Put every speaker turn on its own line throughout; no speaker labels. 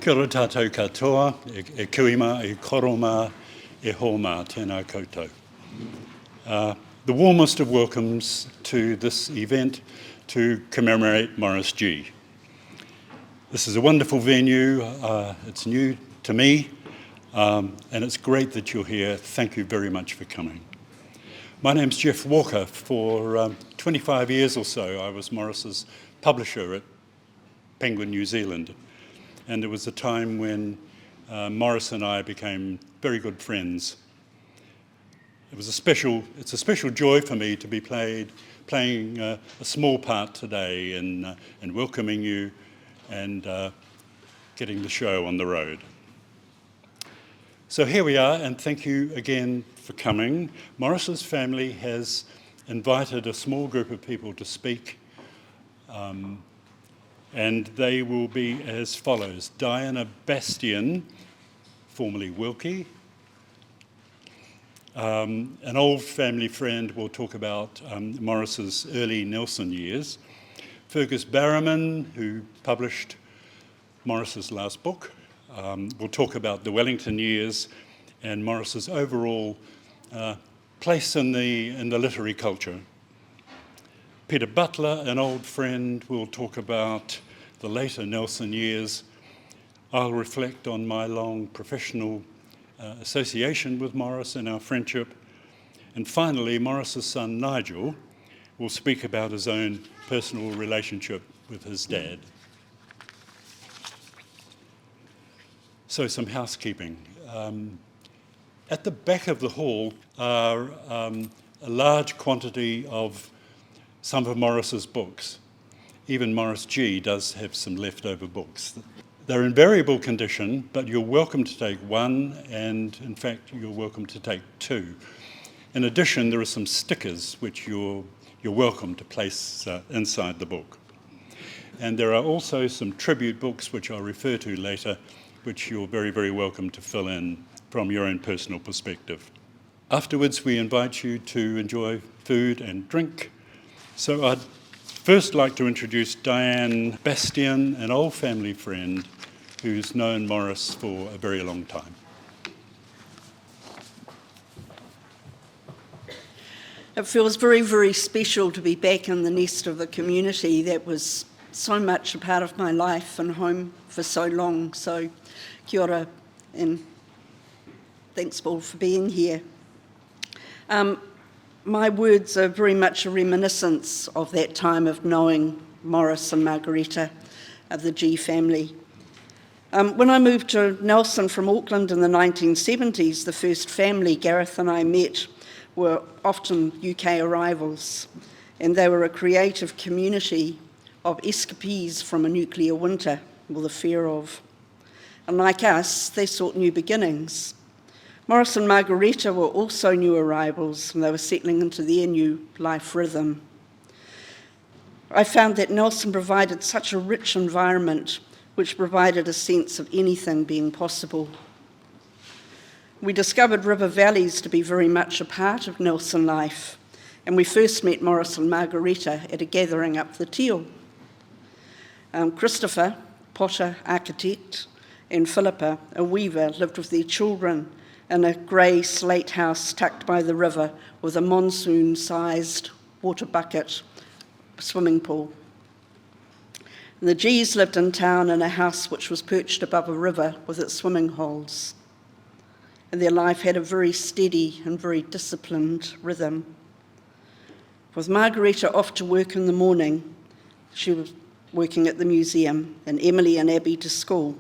Kia ora tātou katoa, e kuima, e koroma, e hōmā, tēnā koutou. The warmest of welcomes to this event to commemorate Maurice Gee. This is a wonderful venue, it's new to me, and it's great that you're here. Thank you very much for coming. My name's Jeff Walker. For 25 years or so, I was Maurice's publisher at Penguin New Zealand. And there was a time when Maurice and I became very good friends. It's a special joy for me to be playing a small part today in welcoming you and getting the show on the road. So here we are, and thank you again for coming. Maurice's family has invited a small group of people to speak. And they will be as follows. Diana Bastian, formerly Wilkie. An old family friend will talk about Maurice's early Nelson years. Fergus Barrowman, who published Maurice's last book, will talk about the Wellington years and Maurice's overall place in the literary culture. Peter Butler, an old friend, will talk about the later Nelson years. I'll reflect on my long professional association with Maurice and our friendship. And finally, Maurice's son Nigel will speak about his own personal relationship with his dad. So some housekeeping. At the back of the hall are a large quantity of some of Maurice's books. Even Maurice Gee does have some leftover books. They're in variable condition, but you're welcome to take one, and in fact, you're welcome to take two. In addition, there are some stickers which you're welcome to place inside the book. And there are also some tribute books, which I'll refer to later, which you're very, very welcome to fill in from your own personal perspective. Afterwards, we invite you to enjoy food and drink. So I'd first like to introduce Diane Bastian, an old family friend who's known Maurice for a very long time.
It feels very, very special to be back in the nest of the community that was so much a part of my life and home for so long. So kia ora, and thanks, Paul, for being here. My words are very much a reminiscence of that time of knowing Maurice and Margareta of the Gee family. When I moved to Nelson from Auckland in the 1970s, the first family Gareth and I met were often UK arrivals, and they were a creative community of escapees from a nuclear winter, or the fear of. And like us, they sought new beginnings. Maurice and Margareta were also new arrivals, and they were settling into their new life rhythm. I found that Nelson provided such a rich environment, which provided a sense of anything being possible. We discovered river valleys to be very much a part of Nelson life, and we first met Maurice and Margareta at a gathering up the Teal. Christopher, potter, architect, and Philippa, a weaver, lived with their children in a grey slate house tucked by the river with a monsoon-sized water bucket swimming pool. And the Gees lived in town in a house which was perched above a river with its swimming holes. And their life had a very steady and very disciplined rhythm. With Margareta off to work in the morning, she was working at the museum, and Emily and Abby to school,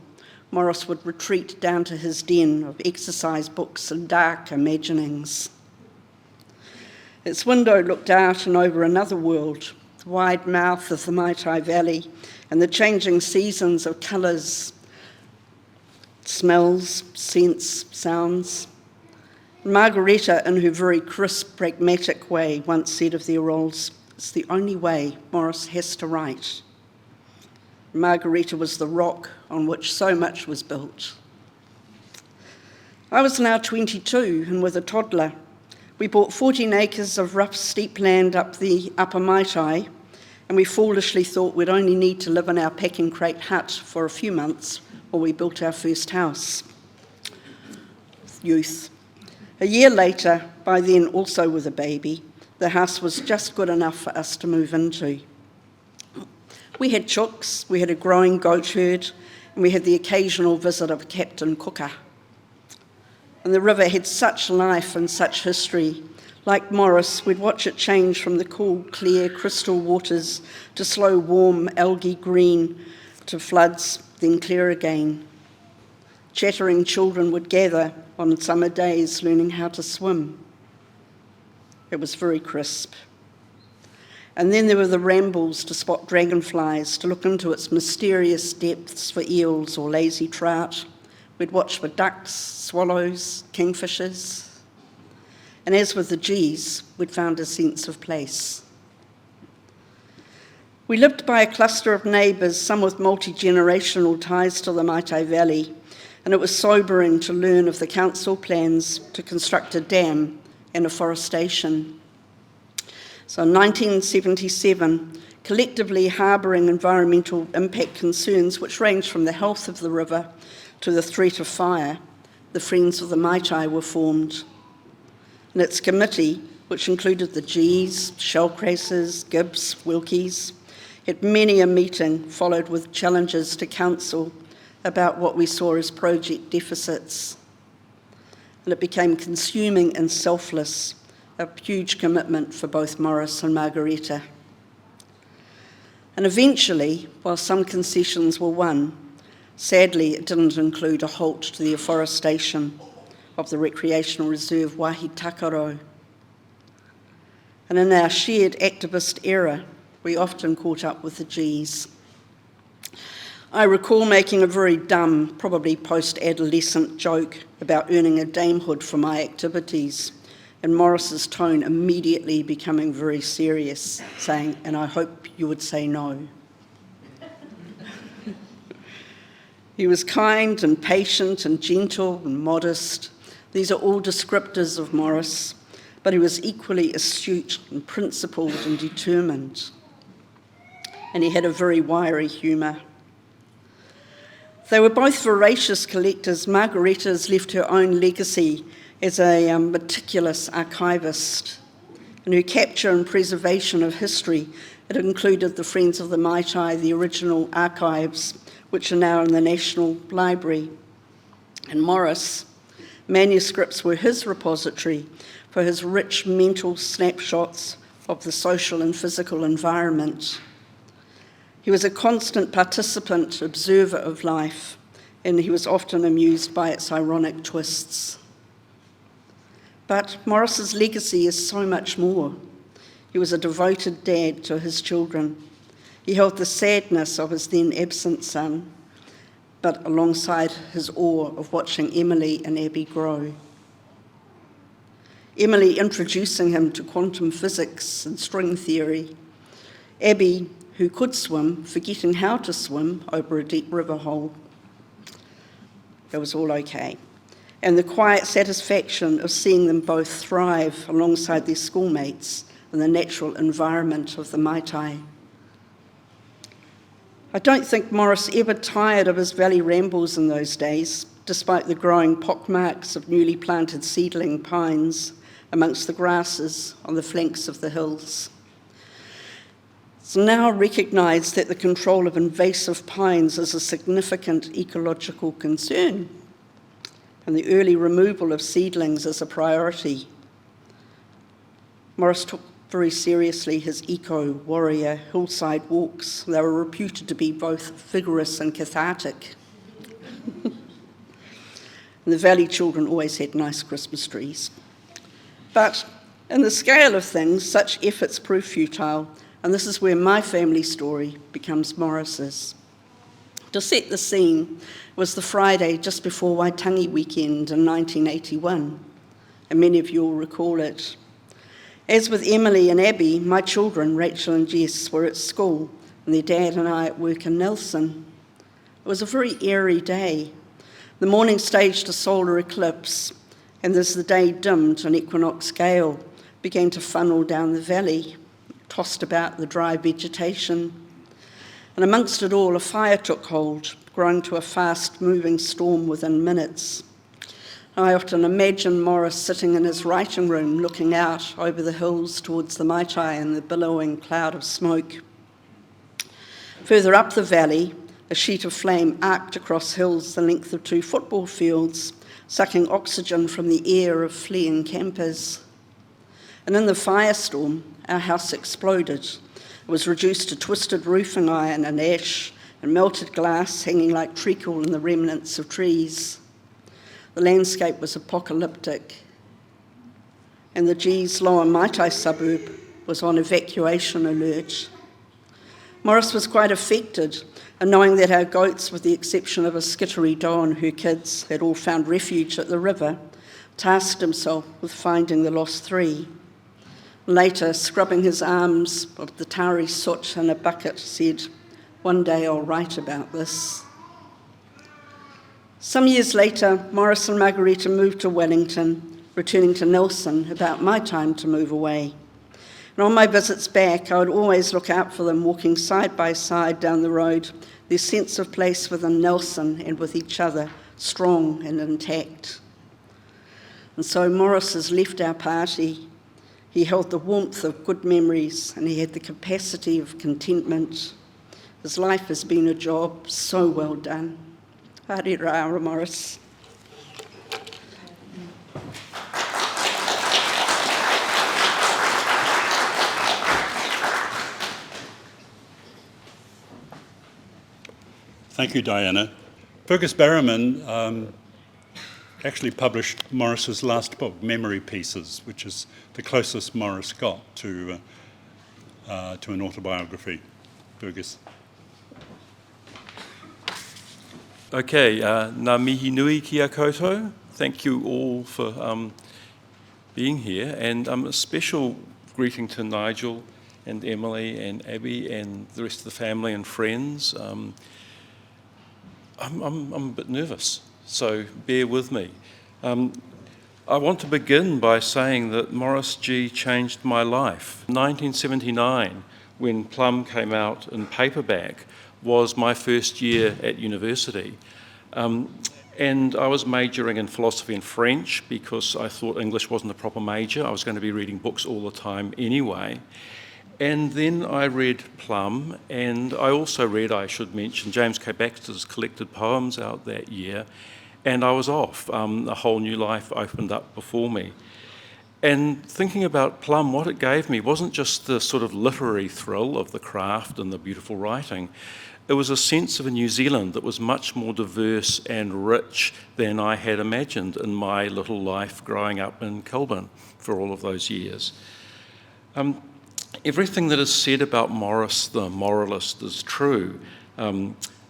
Maurice would retreat down to his den of exercise books and dark imaginings. Its window looked out and over another world, the wide mouth of the Maitai Valley and the changing seasons of colours, smells, scents, sounds. Margareta, in her very crisp, pragmatic way, once said of their roles, "It's the only way Maurice has to write." Margareta was the rock on which so much was built. I was now 22, and with a toddler, we bought 14 acres of rough, steep land up the Upper Maitai, and we foolishly thought we'd only need to live in our packing crate hut for a few months or we built our first house. Youth. A year later, by then also with a baby, the house was just good enough for us to move into. We had chooks, we had a growing goat herd, and we had the occasional visit of Captain Cooker. And the river had such life and such history. Like Maurice, we'd watch it change from the cool, clear, crystal waters to slow, warm, algae green, to floods, then clear again. Chattering children would gather on summer days learning how to swim. It was very crisp. And then there were the rambles to spot dragonflies, to look into its mysterious depths for eels or lazy trout. We'd watch for ducks, swallows, kingfishers. And as with the Gees, we'd found a sense of place. We lived by a cluster of neighbours, some with multi-generational ties to the Maitai Valley, and it was sobering to learn of the council plans to construct a dam and afforestation. So in 1977, collectively harbouring environmental impact concerns which ranged from the health of the river to the threat of fire, the Friends of the Maitai were formed. And its committee, which included the Gees, Shellcrassers, Gibbs, Wilkies, had many a meeting followed with challenges to council about what we saw as project deficits. And it became consuming and selfless, a huge commitment for both Maurice and Margareta. And eventually, while some concessions were won, sadly it didn't include a halt to the afforestation of the recreational reserve Waihi Takaro. And in our shared activist era, we often caught up with the Gees. I recall making a very dumb, probably post-adolescent joke about earning a damehood for my activities, and Maurice's tone immediately becoming very serious, saying, "And I hope you would say no." He was kind and patient and gentle and modest. These are all descriptors of Maurice, but he was equally astute and principled and determined. And he had a very wiry humour. They were both voracious collectors. Margareta's left her own legacy as a meticulous archivist. And her capture and preservation of history, it included the Friends of the Maitai, the original archives, which are now in the National Library. And Maurice, manuscripts were his repository for his rich mental snapshots of the social and physical environment. He was a constant participant, observer of life, and he was often amused by its ironic twists. But Maurice's legacy is so much more. He was a devoted dad to his children. He held the sadness of his then absent son, but alongside his awe of watching Emily and Abby grow. Emily introducing him to quantum physics and string theory. Abby, who could swim, forgetting how to swim over a deep river hole. It was all okay. And the quiet satisfaction of seeing them both thrive alongside their schoolmates in the natural environment of the Maitai. I don't think Maurice ever tired of his valley rambles in those days, despite the growing pockmarks of newly planted seedling pines amongst the grasses on the flanks of the hills. It's now recognised that the control of invasive pines is a significant ecological concern, and the early removal of seedlings is a priority. Maurice took very seriously his eco-warrior hillside walks. They were reputed to be both vigorous and cathartic. And the valley children always had nice Christmas trees. But in the scale of things, such efforts prove futile, and this is where my family story becomes Maurice's. To set the scene was the Friday just before Waitangi weekend in 1981, and many of you will recall it. As with Emily and Abby, my children, Rachel and Jess, were at school, and their dad and I at work in Nelson. It was a very airy day. The morning staged a solar eclipse, and as the day dimmed, an equinox gale began to funnel down the valley, tossed about the dry vegetation. And amongst it all, a fire took hold, growing to a fast-moving storm within minutes. I often imagine Maurice sitting in his writing room looking out over the hills towards the Maitai and the billowing cloud of smoke. Further up the valley, a sheet of flame arced across hills the length of 2 football fields, sucking oxygen from the air of fleeing campers. And in the firestorm, our house exploded. It was reduced to twisted roofing iron and ash and melted glass hanging like treacle in the remnants of trees. The landscape was apocalyptic, and the Gee's Lower Maitai suburb was on evacuation alert. Maurice was quite affected, and knowing that our goats, with the exception of a skittery doe and her kids, had all found refuge at the river, tasked himself with finding the lost 3. Later, scrubbing his arms of the tarry soot in a bucket, said, "One day I'll write about this." Some years later, Maurice and Margarita moved to Wellington, returning to Nelson about my time to move away. And on my visits back, I would always look out for them walking side by side down the road, their sense of place within Nelson and with each other strong and intact. And so Maurice has left our party. He held the warmth of good memories, and he had the capacity of contentment. His life has been a job so well done. Haere rā, Maurice.
Thank you, Diana. Fergus Barrowman actually published Maurice's last book, Memory Pieces, which is the closest Maurice got to an autobiography. Fergus.
Okay, ngā mihi nui ki a koutou. Thank you all for being here, and a special greeting to Nigel and Emily and Abby and the rest of the family and friends. I'm a bit nervous, so bear with me. I want to begin by saying that Maurice Gee changed my life. 1979, when Plum came out in paperback, was my first year at university. And I was majoring in philosophy and French because I thought English wasn't a proper major. I was going to be reading books all the time anyway. And then I read Plum, and I also read, I should mention, James K. Baxter's collected poems out that year, and I was off. A whole new life opened up before me. And thinking about Plum, what it gave me wasn't just the sort of literary thrill of the craft and the beautiful writing. It was a sense of a New Zealand that was much more diverse and rich than I had imagined in my little life growing up in Kilburn for all of those years. Everything that is said about Maurice the moralist is true.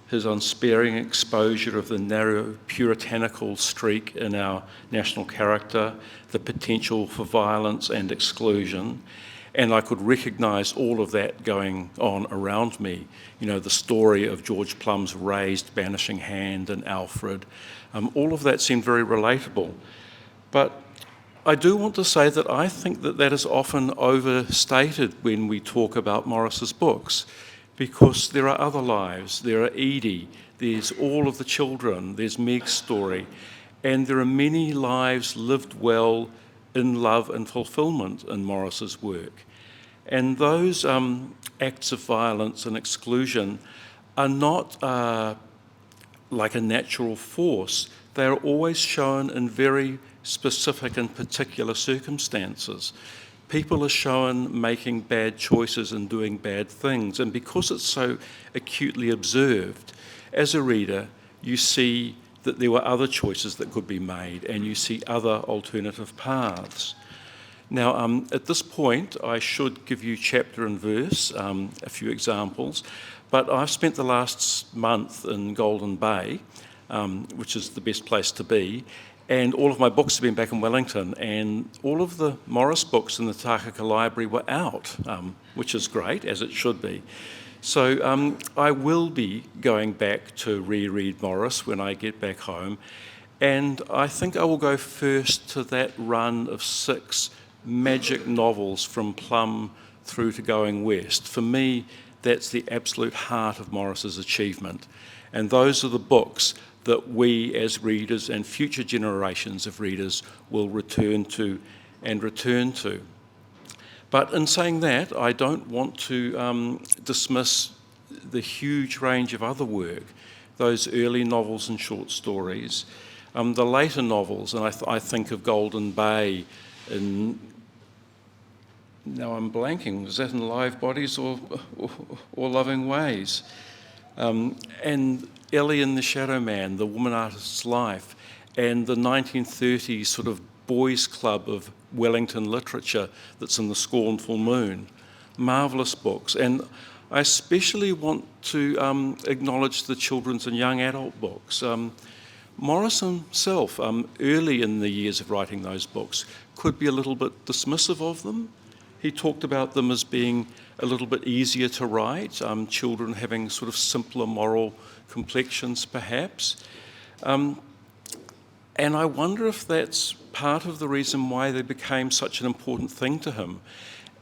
His unsparing exposure of the narrow puritanical streak in our national character, the potential for violence and exclusion, and I could recognise all of that going on around me. You know, the story of George Plum's raised banishing hand and Alfred, all of that seemed very relatable. But I do want to say that I think that that is often overstated when we talk about Maurice's books, because there are other lives. There are Edie, there's all of the children, there's Meg's story, and there are many lives lived well in love and fulfilment in Maurice's work. And those acts of violence and exclusion are not like a natural force. They are always shown in very specific and particular circumstances. People are shown making bad choices and doing bad things, and because it's so acutely observed, as a reader, you see that there were other choices that could be made, and you see other alternative paths. Now, at this point, I should give you chapter and verse, a few examples, but I've spent the last month in Golden Bay, which is the best place to be, and all of my books have been back in Wellington, and all of the Maurice books in the Tākaka Library were out, which is great, as it should be. So I will be going back to reread Maurice when I get back home, and I think I will go first to that run of 6 magic novels from Plum through to Going West. For me, that's the absolute heart of Maurice's achievement. And those are the books that we as readers and future generations of readers will return to and return to. But in saying that, I don't want to dismiss the huge range of other work, those early novels and short stories, the later novels, and I think of Golden Bay in, now I'm blanking, was that in Live Bodies or Loving Ways? And Ellie and the Shadow Man, The Woman Artist's Life, and the 1930s sort of boys' club of Wellington literature that's in The Scornful Moon. Marvellous books. And I especially want to acknowledge the children's and young adult books. Maurice himself, early in the years of writing those books, could be a little bit dismissive of them. He talked about them as being a little bit easier to write, children having sort of simpler moral complexions perhaps. And I wonder if that's part of the reason why they became such an important thing to him.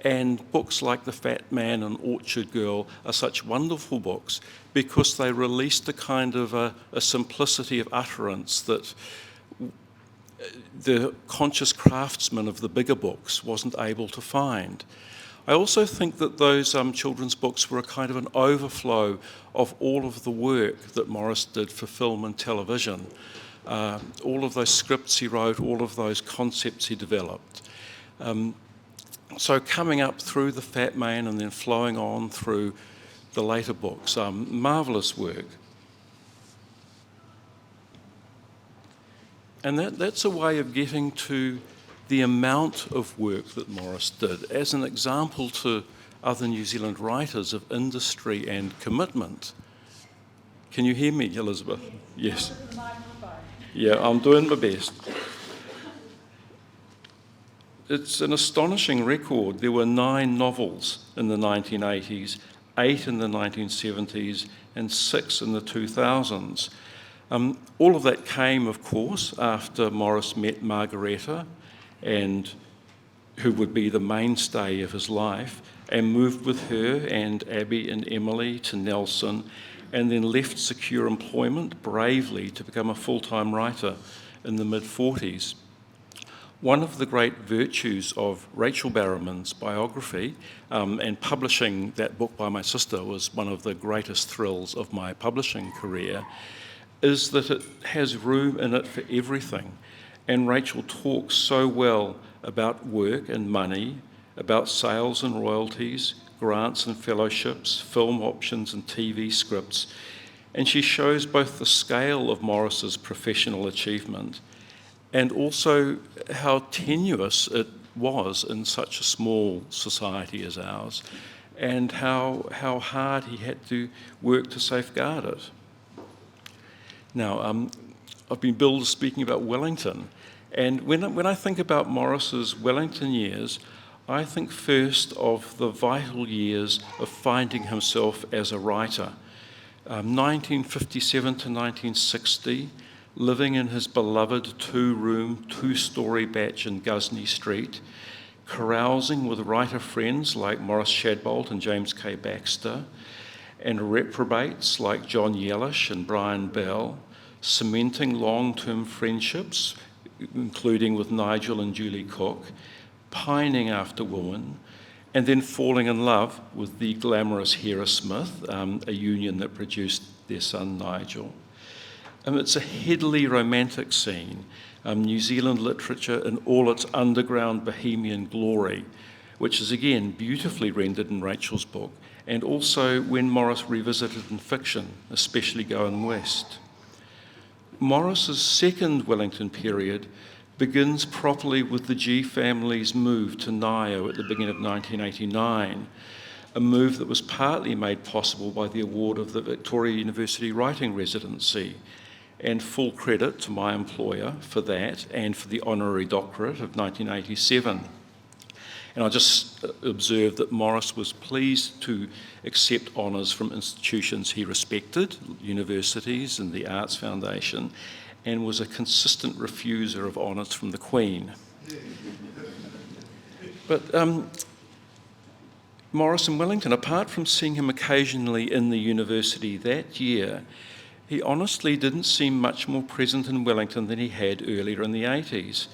And books like The Fat Man and Orchard Girl are such wonderful books because they released a kind of a simplicity of utterance that the conscious craftsman of the bigger books wasn't able to find. I also think that those children's books were a kind of an overflow of all of the work that Maurice did for film and television. All of those scripts he wrote, all of those concepts he developed. So coming up through The Fat Man and then flowing on through the later books, marvellous work. And that's a way of getting to the amount of work that Maurice did as an example to other New Zealand writers of industry and commitment. Can you hear me, Elizabeth? Yes. Yeah, I'm doing my best. It's an astonishing record. There were 9 novels in the 1980s, 8 in the 1970s, and 6 in the 2000s. All of that came, of course, after Maurice met Margareta, and who would be the mainstay of his life, and moved with her and Abby and Emily to Nelson, and then left secure employment bravely to become a full-time writer in the mid-40s. One of the great virtues of Rachel Barrowman's biography, and publishing that book by my sister was one of the greatest thrills of my publishing career, is that it has room in it for everything. And Rachel talks so well about work and money, about sales and royalties, grants and fellowships, film options and TV scripts. And she shows both the scale of Maurice's professional achievement and also how tenuous it was in such a small society as ours, and how hard he had to work to safeguard it. Now, I've been billed as speaking about Wellington, and when I think about Maurice's Wellington years, I think first of the vital years of finding himself as a writer. 1957 to 1960, living in his beloved 2-room, 2-storey batch in Gusney Street, carousing with writer friends like Maurice Shadbolt and James K. Baxter, and reprobates like John Yellish and Brian Bell, cementing long-term friendships, including with Nigel and Julie Cook, pining after women, and then falling in love with the glamorous Hera Smith, a union that produced their son Nigel. It's a headily romantic scene, New Zealand literature in all its underground bohemian glory, which is again beautifully rendered in Rachel's book, and also when Maurice revisited in fiction, especially Going West. Maurice's second Wellington period begins properly with the Gee family's move to Ngaio at the beginning of 1989, a move that was partly made possible by the award of the Victoria University Writing Residency, and full credit to my employer for that and for the honorary doctorate of 1987. And I just observed that Maurice was pleased to accept honours from institutions he respected, universities and the Arts Foundation, and was a consistent refuser of honours from the Queen. But Morris in Wellington, apart from seeing him occasionally in the university that year, he honestly didn't seem much more present in Wellington than he had earlier in the 80s.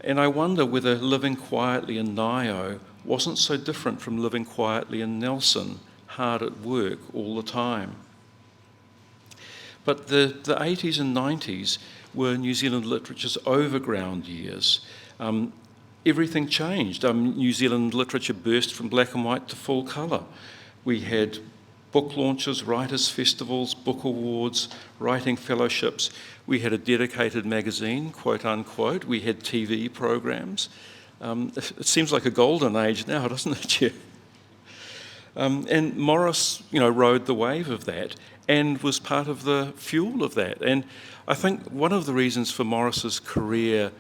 And I wonder whether living quietly in Nio wasn't so different from living quietly in Nelson, hard at work all the time. But the 80s and 90s were New Zealand literature's overground years. Everything changed. New Zealand literature burst from black and white to full colour. We had book launches, writers' festivals, book awards, writing fellowships. We had a dedicated magazine, quote unquote. We had TV programs. It seems like a golden age now, doesn't it, Jeff? And Maurice, rode the wave of that and was part of the fuel of that. And I think one of the reasons for Maurice's career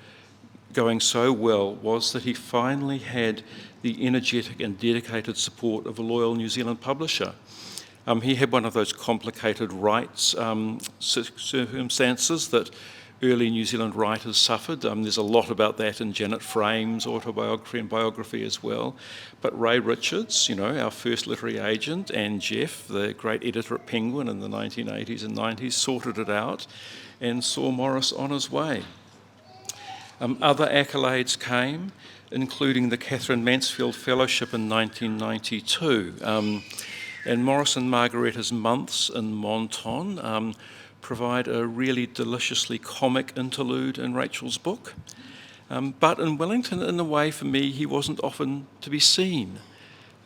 going so well was that he finally had the energetic and dedicated support of a loyal New Zealand publisher. He had one of those complicated rights circumstances that early New Zealand writers suffered. There's a lot about that in Janet Frame's autobiography and biography as well. But Ray Richards, our first literary agent, and Jeff, the great editor at Penguin in the 1980s and 90s, sorted it out and saw Maurice on his way. Other accolades came, including the Catherine Mansfield Fellowship in 1992. And Maurice and Margaretta's Months in Monton provide a really deliciously comic interlude in Rachel's book. But in Wellington, in a way, for me, he wasn't often to be seen.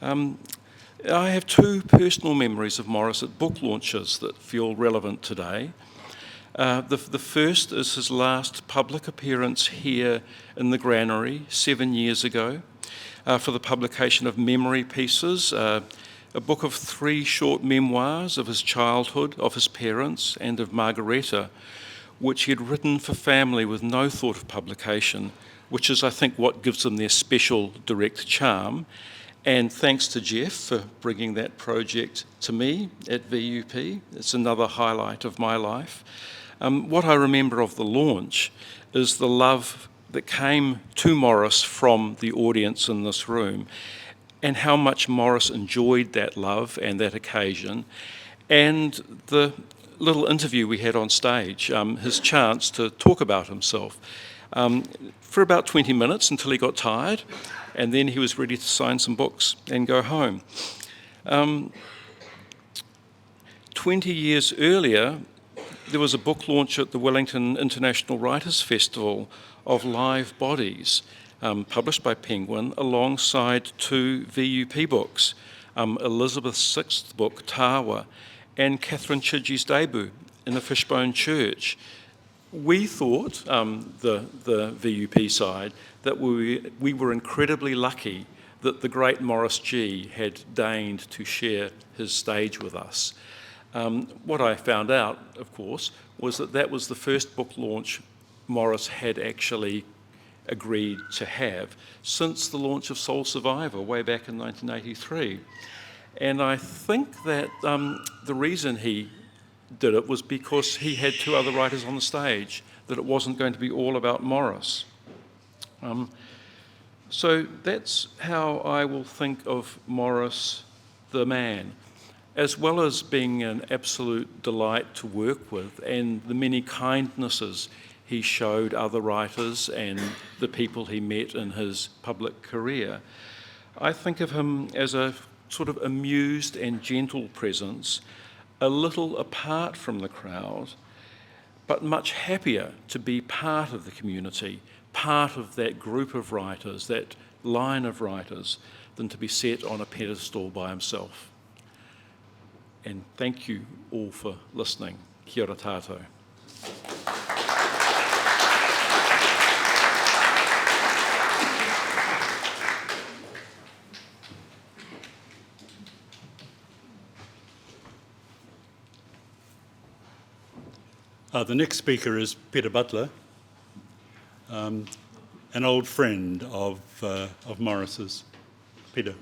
I have two personal memories of Maurice at book launches that feel relevant today. The first is his last public appearance here in the Granary 7 years ago for the publication of Memory Pieces, a book of 3 short memoirs of his childhood, of his parents, and of Margaretta, which he had written for family with no thought of publication, which is, I think, what gives them their special direct charm. And thanks to Jeff for bringing that project to me at VUP. It's another highlight of my life. What I remember of the launch is the love that came to Maurice from the audience in this room, and how much Maurice enjoyed that love and that occasion, and the little interview we had on stage, his chance to talk about himself, for about 20 minutes until he got tired, and then he was ready to sign some books and go home. 20 years earlier, there was a book launch at the Wellington International Writers' Festival of Live Bodies, published by Penguin, alongside 2 VUP books, Elizabeth's 6th book, Tawa, and Catherine Chidgey's debut, In the Fishbone Church. We thought, the VUP side, that we were incredibly lucky that the great Maurice Gee had deigned to share his stage with us. What I found out, of course, was that was the first book launch Maurice had actually agreed to have since the launch of Soul Survivor way back in 1983. And I think that the reason he did it was because he had 2 other writers on the stage, that it wasn't going to be all about Maurice. So that's how I will think of Maurice the man, as well as being an absolute delight to work with, and the many kindnesses he showed other writers and the people he met in his public career. I think of him as a sort of amused and gentle presence, a little apart from the crowd, but much happier to be part of the community, part of that group of writers, that line of writers, than to be set on a pedestal by himself. And thank you all for listening. Kia ora tātou.
The next speaker is Peter Butler, an old friend of Maurice's. Peter.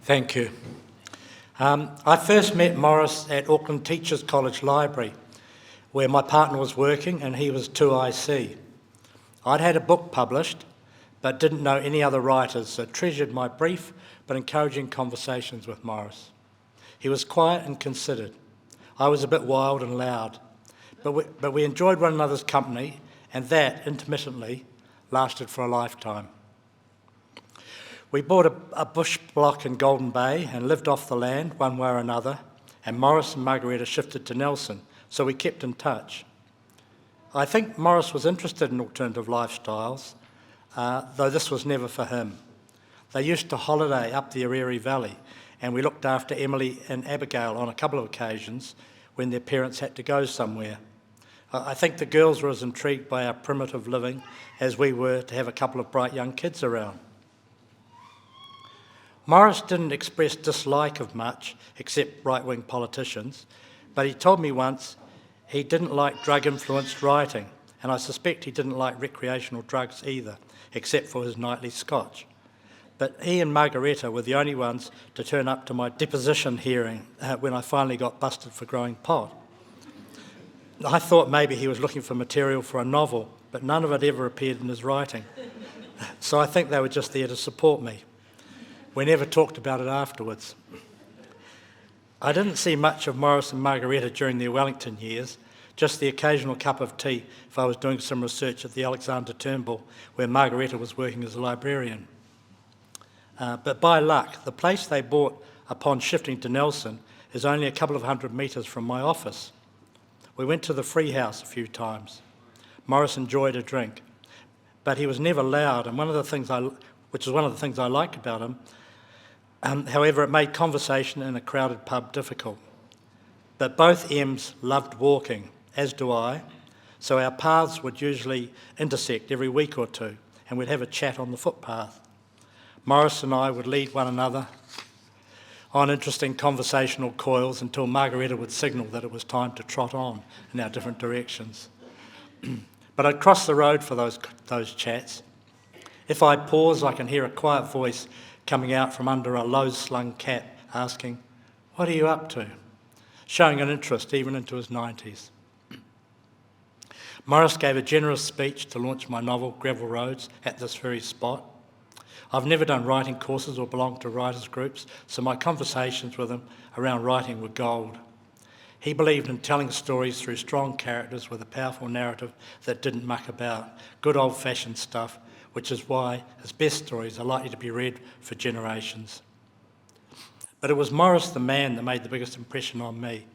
Thank you. I first met Maurice at Auckland Teachers College Library, where my partner was working and he was 2IC. I'd had a book published, but didn't know any other writers, so treasured my brief but encouraging conversations with Maurice. He was quiet and considered. I was a bit wild and loud, but we enjoyed one another's company, and that, intermittently, lasted for a lifetime. We bought a bush block in Golden Bay and lived off the land one way or another, and Maurice and Margareta shifted to Nelson, so we kept in touch. I think Maurice was interested in alternative lifestyles, though this was never for him. They used to holiday up the Granary Valley, and we looked after Emily and Abigail on a couple of occasions when their parents had to go somewhere. I think the girls were as intrigued by our primitive living as we were to have a couple of bright young kids around. Maurice didn't express dislike of much, except right-wing politicians, but he told me once he didn't like drug-influenced writing, and I suspect he didn't like recreational drugs either, except for his nightly scotch. But he and Margareta were the only ones to turn up to my deposition hearing when I finally got busted for growing pot. I thought maybe he was looking for material for a novel, but none of it ever appeared in his writing. So I think they were just there to support me. We never talked about it afterwards. I didn't see much of Maurice and Margareta during their Wellington years, just the occasional cup of tea if I was doing some research at the Alexander Turnbull, where Margareta was working as a librarian. But by luck, the place they bought upon shifting to Nelson is only a couple of 100 metres from my office. We went to the Free House a few times. Maurice enjoyed a drink, but he was never loud, and which is one of the things I liked about him. However, it made conversation in a crowded pub difficult. But both M's loved walking, as do I, so our paths would usually intersect every week or two, and we'd have a chat on the footpath. Maurice and I would lead one another on interesting conversational coils until Margareta would signal that it was time to trot on in our different directions. But I'd cross the road for those chats. If I pause, I can hear a quiet voice coming out from under a low-slung cap asking, "What are you up to?" showing an interest even into his 90s. Maurice gave a generous speech to launch my novel, Gravel Roads, at this very spot. I've never done writing courses or belonged to writers' groups, so my conversations with him around writing were gold. He believed in telling stories through strong characters with a powerful narrative that didn't muck about, good old-fashioned stuff, which is why his best stories are likely to be read for generations. But it was Maurice the man that made the biggest impression on me.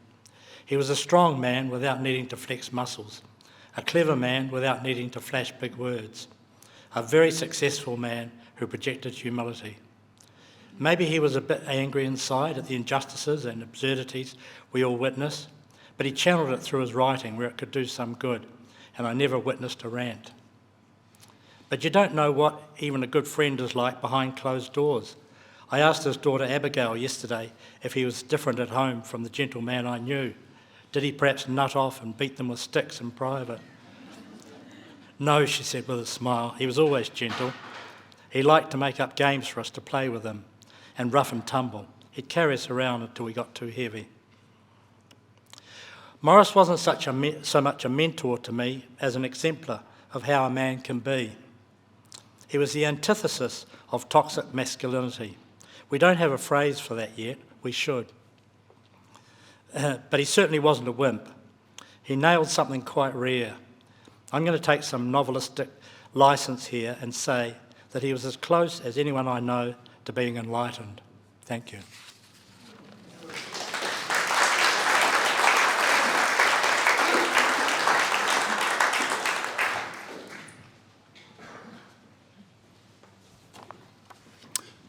He was a strong man without needing to flex muscles, a clever man without needing to flash big words, a very successful man who projected humility. Maybe he was a bit angry inside at the injustices and absurdities we all witness, but he channeled it through his writing where it could do some good, and I never witnessed a rant. But you don't know what even a good friend is like behind closed doors. I asked his daughter Abigail yesterday if he was different at home from the gentle man I knew. Did he perhaps nut off and beat them with sticks in private? No, she said with a smile. He was always gentle. He liked to make up games for us to play with him, and rough and tumble. He'd carry us around until we got too heavy. Maurice wasn't so much a mentor to me as an exemplar of how a man can be. He was the antithesis of toxic masculinity. We don't have a phrase for that yet. We should. But he certainly wasn't a wimp. He nailed something quite rare. I'm going to take some novelistic license here and say that he was as close as anyone I know to being enlightened. Thank you.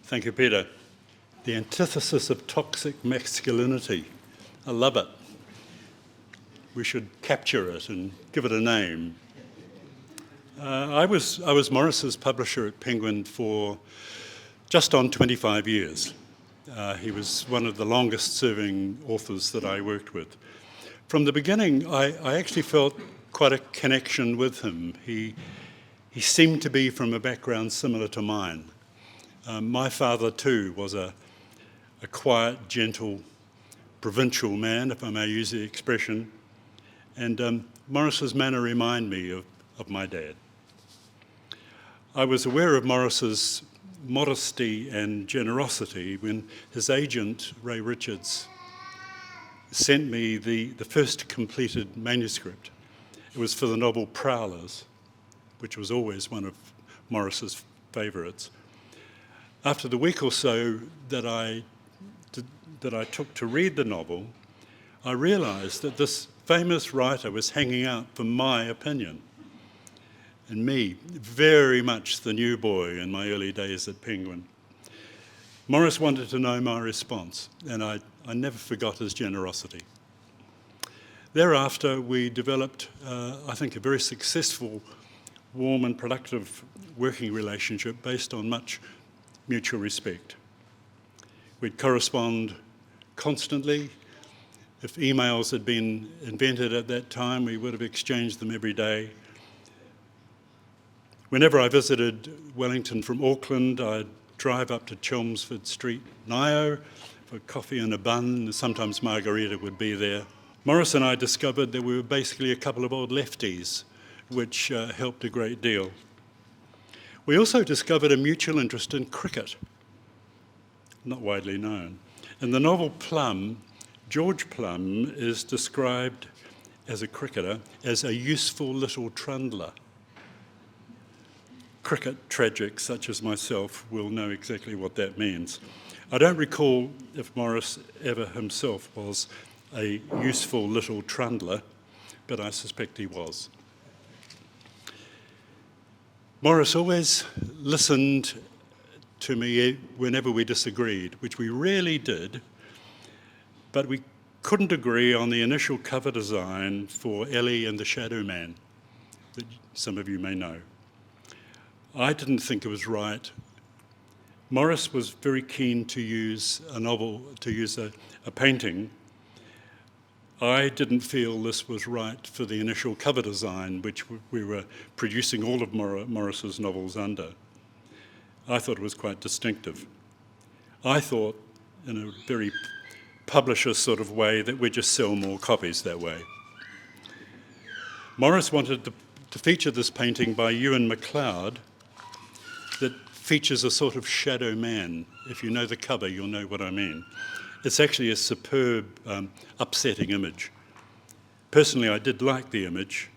Thank you, Peter. The antithesis of toxic masculinity. I love it. We should capture it and give it a name. I was Maurice's publisher at Penguin for just on 25 years. He was one of the longest-serving authors that I worked with. From the beginning, I actually felt quite a connection with him. He seemed to be from a background similar to mine. My father too was a quiet, gentle, provincial man, if I may use the expression, and Maurice's manner reminded me of my dad. I was aware of Maurice's modesty and generosity when his agent, Ray Richards, sent me the first completed manuscript. It was for the novel Prowlers, which was always one of Maurice's favourites. After the week or so that I took to read the novel, I realised that this famous writer was hanging out for my opinion. And me, very much the new boy in my early days at Penguin. Maurice wanted to know my response, and I never forgot his generosity. Thereafter, we developed, I think, a very successful, warm and productive working relationship based on much mutual respect. We'd correspond constantly. If emails had been invented at that time, we would have exchanged them every day. Whenever I visited Wellington from Auckland, I'd drive up to Chelmsford Street, Nio, for coffee and a bun. Sometimes Margarita would be there. Maurice and I discovered that we were basically a couple of old lefties, which helped a great deal. We also discovered a mutual interest in cricket, not widely known. In the novel Plum, George Plum is described as a cricketer as a useful little trundler. Cricket tragics such as myself will know exactly what that means. I don't recall if Maurice ever himself was a useful little trundler, but I suspect he was. Maurice always listened to me whenever we disagreed, which we rarely did, but we couldn't agree on the initial cover design for Ellie and the Shadow Man, that some of you may know. I didn't think it was right. Maurice was very keen to use a painting. I didn't feel this was right for the initial cover design, which we were producing all of Maurice's novels under. I thought it was quite distinctive. I thought, in a very publisher sort of way, that we'd just sell more copies that way. Maurice wanted to feature this painting by Ewan MacLeod that features a sort of shadow man. If you know the cover, you'll know what I mean. It's actually a superb, upsetting image. Personally, I did like the image,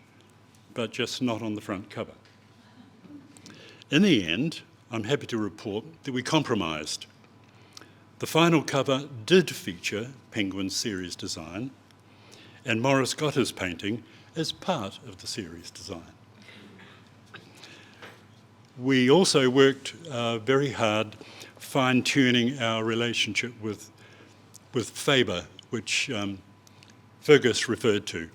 but just not on the front cover. In the end, I'm happy to report that we compromised. The final cover did feature Penguin's series design, and Maurice got his painting as part of the series design. We also worked very hard fine-tuning our relationship with Faber, which Fergus referred to.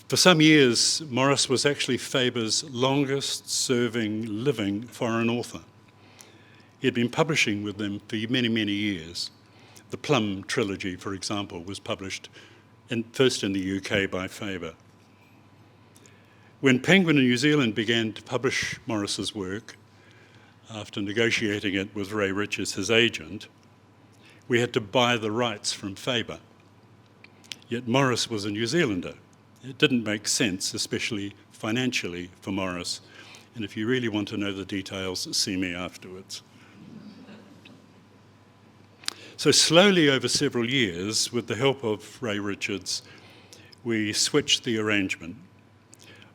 For some years, Maurice was actually Faber's longest-serving living foreign author. He had been publishing with them for many, many years. The Plum trilogy, for example, was published first in the UK by Faber. When Penguin in New Zealand began to publish Maurice's work, after negotiating it with Ray Richards, his agent, we had to buy the rights from Faber. Yet Maurice was a New Zealander. It didn't make sense, especially financially, for Maurice. And if you really want to know the details, see me afterwards. So slowly over several years, with the help of Ray Richards, we switched the arrangement.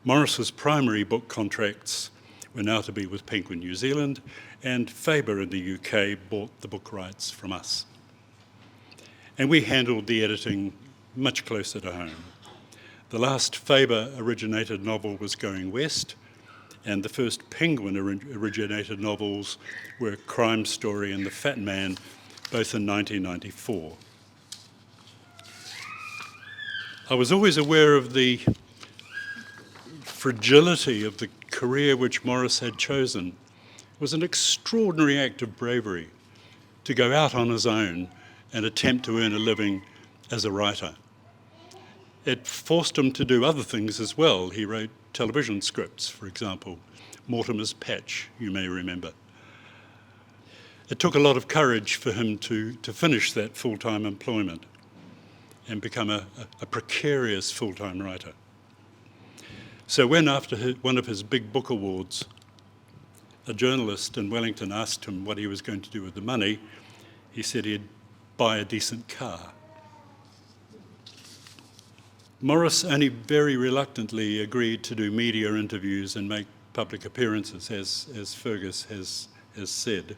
Maurice's primary book contracts were now to be with Penguin New Zealand, and Faber in the UK bought the book rights from us. And we handled the editing much closer to home. The last Faber-originated novel was Going West, and the first Penguin-originated novels were Crime Story and The Fat Man, both in 1994. I was always aware of the fragility of the career which Maurice had chosen. It was an extraordinary act of bravery to go out on his own and attempt to earn a living as a writer. It forced him to do other things as well. He wrote television scripts, for example, Mortimer's Patch, you may remember. It took a lot of courage for him to finish that full-time employment and become a precarious full-time writer. So when after one of his big book awards, a journalist in Wellington asked him what he was going to do with the money, he said he'd buy a decent car. Maurice only very reluctantly agreed to do media interviews and make public appearances, as Fergus has said.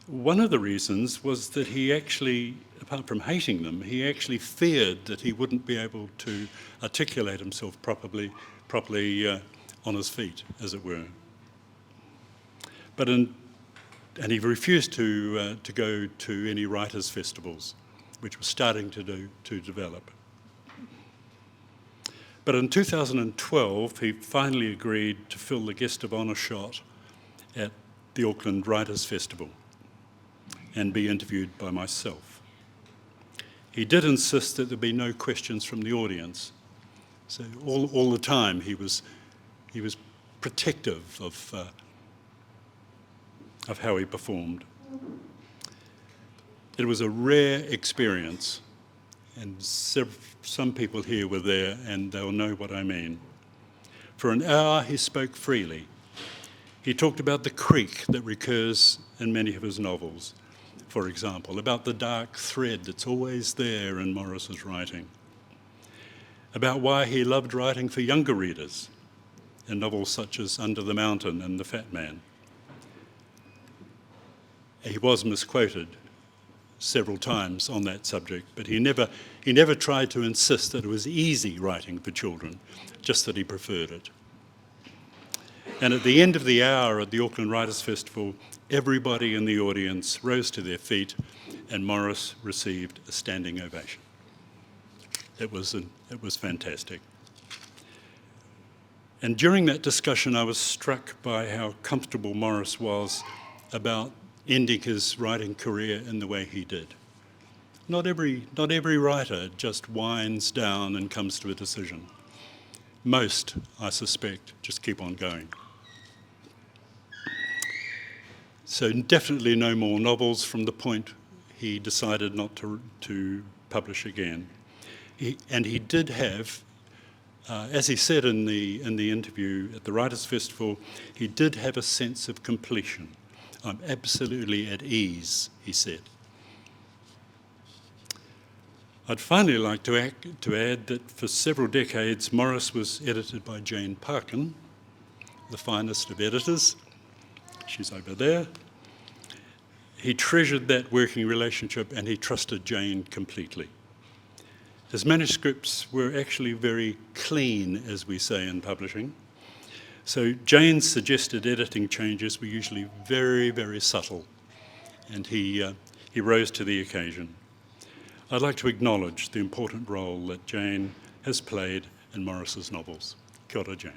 One of the reasons was that he actually, apart from hating them, he actually feared that he wouldn't be able to articulate himself properly on his feet, as it were. And he refused to go to any writers' festivals, which were starting to develop. But in 2012, he finally agreed to fill the guest of honour shot at the Auckland Writers' Festival and be interviewed by myself. He did insist that there be no questions from the audience. So all the time he was protective of how he performed. It was a rare experience, and some people here were there and they'll know what I mean. For an hour he spoke freely. He talked about the creek that recurs in many of his novels, for example, about the dark thread that's always there in Maurice's writing, about why he loved writing for younger readers in novels such as Under the Mountain and The Fat Man. He was misquoted several times on that subject, but he never tried to insist that it was easy writing for children, just that he preferred it. And at the end of the hour at the Auckland Writers' Festival, everybody in the audience rose to their feet and Maurice received a standing ovation. It was fantastic. And during that discussion, I was struck by how comfortable Maurice was about ending his writing career in the way he did. Not every writer just winds down and comes to a decision. Most, I suspect, just keep on going. So definitely no more novels from the point he decided not to publish again. He did have, as he said in the interview at the Writers' Festival, he did have a sense of completion. I'm absolutely at ease, he said. I'd finally like to add that for several decades, Maurice was edited by Jane Parkin, the finest of editors. She's over there. He treasured that working relationship and he trusted Jane completely. His manuscripts were actually very clean, as we say in publishing. So Jane's suggested editing changes were usually very, very subtle, and he rose to the occasion. I'd like to acknowledge the important role that Jane has played in Maurice's novels. Kia ora, Jane.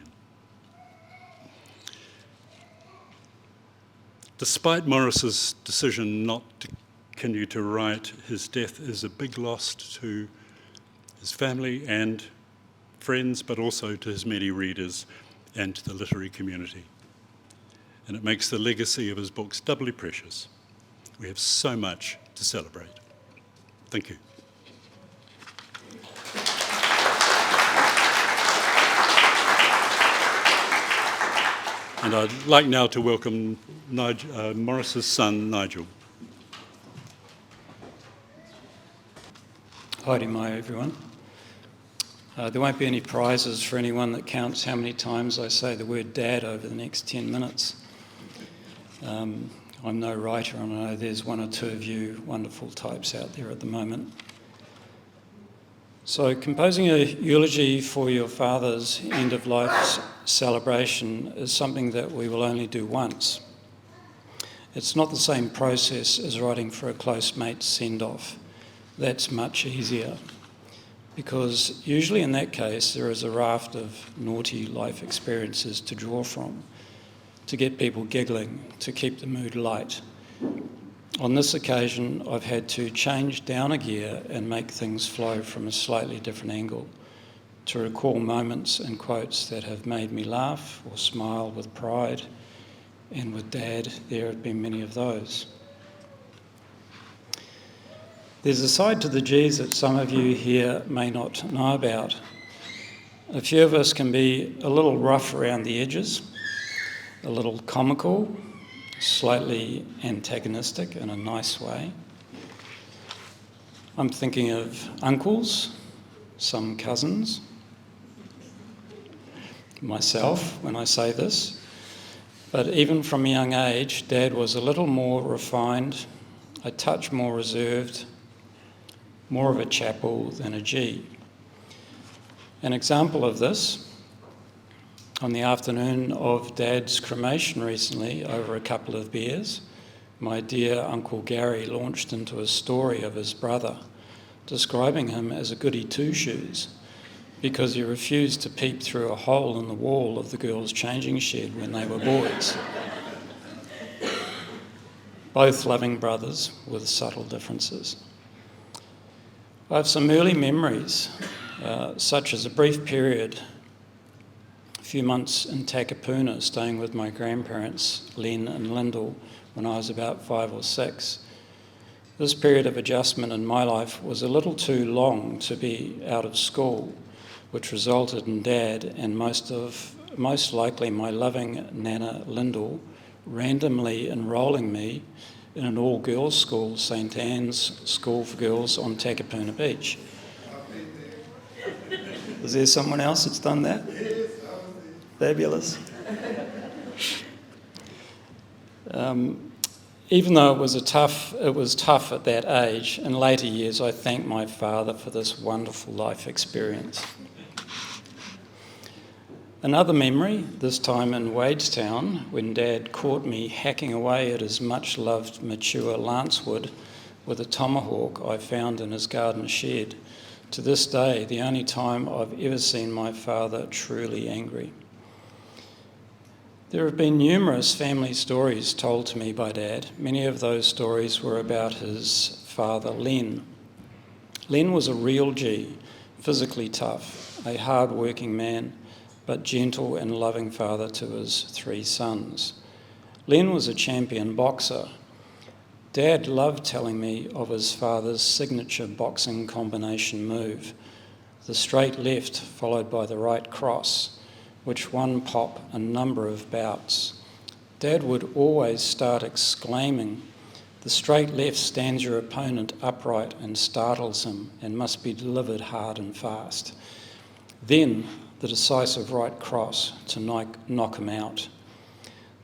Despite Maurice's decision not to continue to write, his death is a big loss to his family and friends, but also to his many readers and to the literary community. And it makes the legacy of his books doubly precious. We have so much to celebrate. Thank you. And I'd like now to welcome Maurice's son, Nigel.
Haere mai, everyone. There won't be any prizes for anyone that counts how many times I say the word dad over the next 10 minutes. I'm no writer, and I know there's one or two of you wonderful types out there at the moment. So composing a eulogy for your father's end-of-life celebration is something that we will only do once. It's not the same process as writing for a close mate's send-off. That's much easier, because usually in that case there is a raft of naughty life experiences to draw from, to get people giggling, to keep the mood light. On this occasion, I've had to change down a gear and make things flow from a slightly different angle, to recall moments and quotes that have made me laugh or smile with pride, and with Dad, there have been many of those. There's a side to the Gees that some of you here may not know about. A few of us can be a little rough around the edges, a little comical, slightly antagonistic in a nice way. I'm thinking of uncles, some cousins, myself when I say this, but even from a young age, Dad was a little more refined, a touch more reserved, more of a chapel than a G. An example of this, on the afternoon of Dad's cremation recently, over a couple of beers, my dear Uncle Gary launched into a story of his brother, describing him as a goody two-shoes because he refused to peep through a hole in the wall of the girls' changing shed when they were boys. Both loving brothers with subtle differences. I have some early memories, such as a brief period, a few months in Takapuna, staying with my grandparents, Len and Lyndall, when I was about 5 or 6. This period of adjustment in my life was a little too long to be out of school, which resulted in Dad and most likely my loving Nana Lyndall randomly enrolling me in an all-girls school, St Anne's School for Girls on Takapuna Beach. Is there someone else that's done that? Fabulous. Even though it was tough at that age, in later years I thank my father for this wonderful life experience. Another memory, this time in Wadestown, when Dad caught me hacking away at his much-loved mature lancewood with a tomahawk I found in his garden shed. To this day, the only time I've ever seen my father truly angry. There have been numerous family stories told to me by Dad. Many of those stories were about his father, Len. Len was a real G, physically tough, a hard-working man, but gentle and loving father to his 3 sons. Len was a champion boxer. Dad loved telling me of his father's signature boxing combination move, the straight left followed by the right cross, which won Pop a number of bouts. Dad would always start exclaiming, "The straight left stands your opponent upright and startles him and must be delivered hard and fast." Then the decisive right cross to knock him out.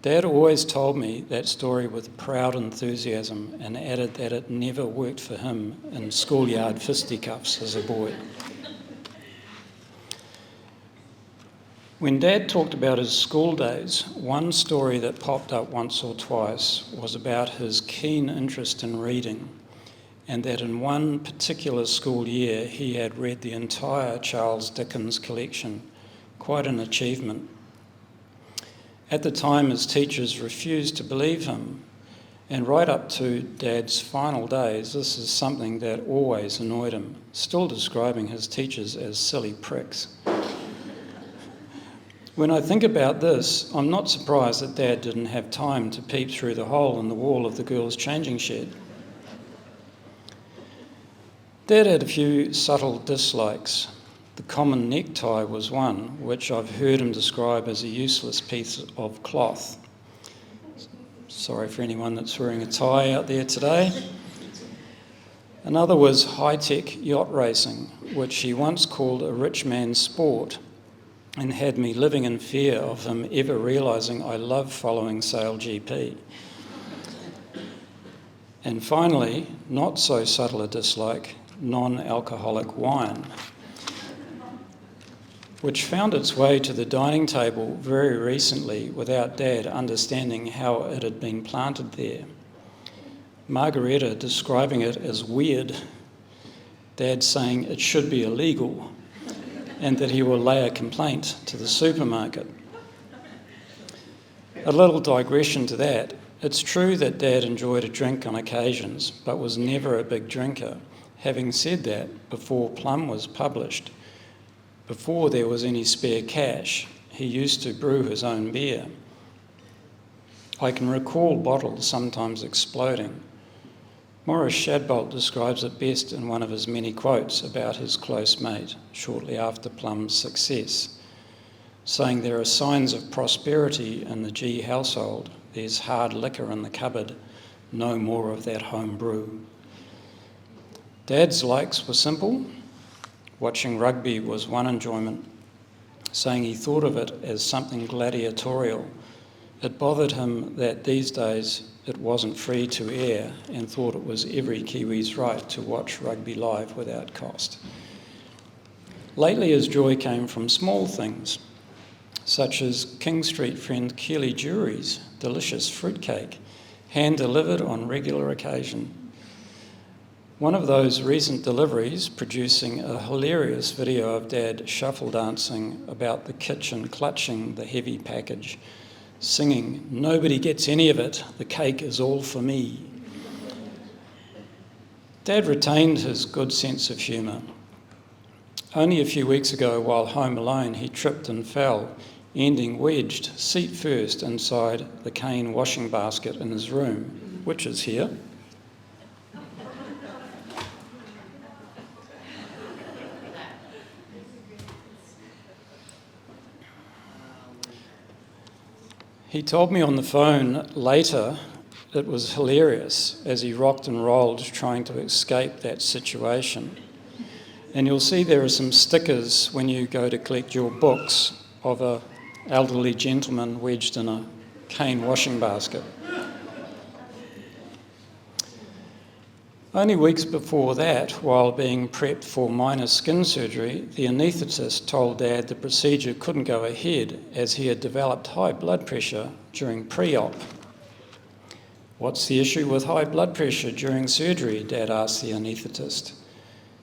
Dad always told me that story with proud enthusiasm and added that it never worked for him in schoolyard fisticuffs as a boy. When Dad talked about his school days, one story that popped up once or twice was about his keen interest in reading, and that in one particular school year he had read the entire Charles Dickens collection, quite an achievement. At the time, his teachers refused to believe him, and right up to Dad's final days, this is something that always annoyed him, still describing his teachers as silly pricks. When I think about this, I'm not surprised that Dad didn't have time to peep through the hole in the wall of the girls' changing shed. Dad had a few subtle dislikes. The common necktie was one, which I've heard him describe as a useless piece of cloth. Sorry for anyone that's wearing a tie out there today. Another was high-tech yacht racing, which he once called a rich man's sport, and had me living in fear of him ever realising I love following Sail GP. And finally, not so subtle a dislike, non-alcoholic wine, which found its way to the dining table very recently without Dad understanding how it had been planted there. Margareta describing it as weird, Dad saying it should be illegal, and that he will lay a complaint to the supermarket. A little digression to that, it's true that Dad enjoyed a drink on occasions, but was never a big drinker. Having said that, before Plum was published, before there was any spare cash, he used to brew his own beer. I can recall bottles sometimes exploding. Maurice Shadbolt describes it best in one of his many quotes about his close mate shortly after Plum's success, saying there are signs of prosperity in the Gee household. There's hard liquor in the cupboard, no more of that home brew. Dad's likes were simple. Watching rugby was one enjoyment, saying he thought of it as something gladiatorial. It bothered him that these days it wasn't free to air and thought it was every Kiwi's right to watch rugby live without cost. Lately his joy came from small things, such as King Street friend Keely Jury's delicious fruitcake, hand-delivered on regular occasion. One of those recent deliveries producing a hilarious video of Dad shuffle dancing about the kitchen, clutching the heavy package, singing, "Nobody gets any of it, the cake is all for me." Dad retained his good sense of humour. Only a few weeks ago, while home alone, he tripped and fell, ending wedged seat first inside the cane washing basket in his room, which is here. He told me on the phone later it was hilarious as he rocked and rolled trying to escape that situation. And you'll see there are some stickers when you go to collect your books of an elderly gentleman wedged in a cane washing basket. Only weeks before that, while being prepped for minor skin surgery, the anaesthetist told Dad the procedure couldn't go ahead as he had developed high blood pressure during pre-op. "What's the issue with high blood pressure during surgery?" Dad asked the anaesthetist.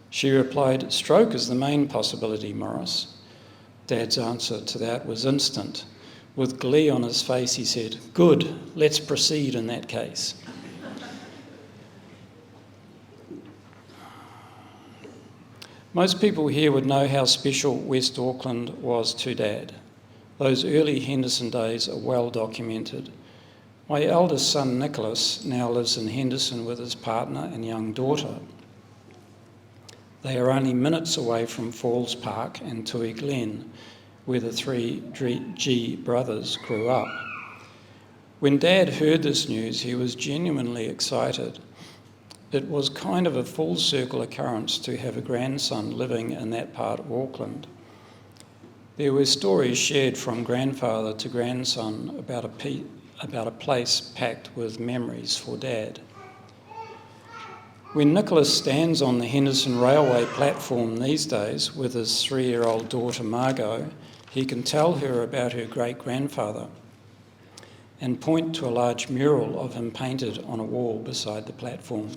She replied, "Stroke is the main possibility, Maurice." Dad's answer to that was instant. With glee on his face, he said, "Good, let's proceed in that case." Most people here would know how special West Auckland was to Dad. Those early Henderson days are well documented. My eldest son, Nicholas, now lives in Henderson with his partner and young daughter. They are only minutes away from Falls Park and Tui Glen, where the three Gee brothers grew up. When Dad heard this news, he was genuinely excited. It was kind of a full circle occurrence to have a grandson living in that part of Auckland. There were stories shared from grandfather to grandson about a place packed with memories for Dad. When Nicholas stands on the Henderson Railway platform these days with his 3-year-old daughter Margot, he can tell her about her great-grandfather and point to a large mural of him painted on a wall beside the platform.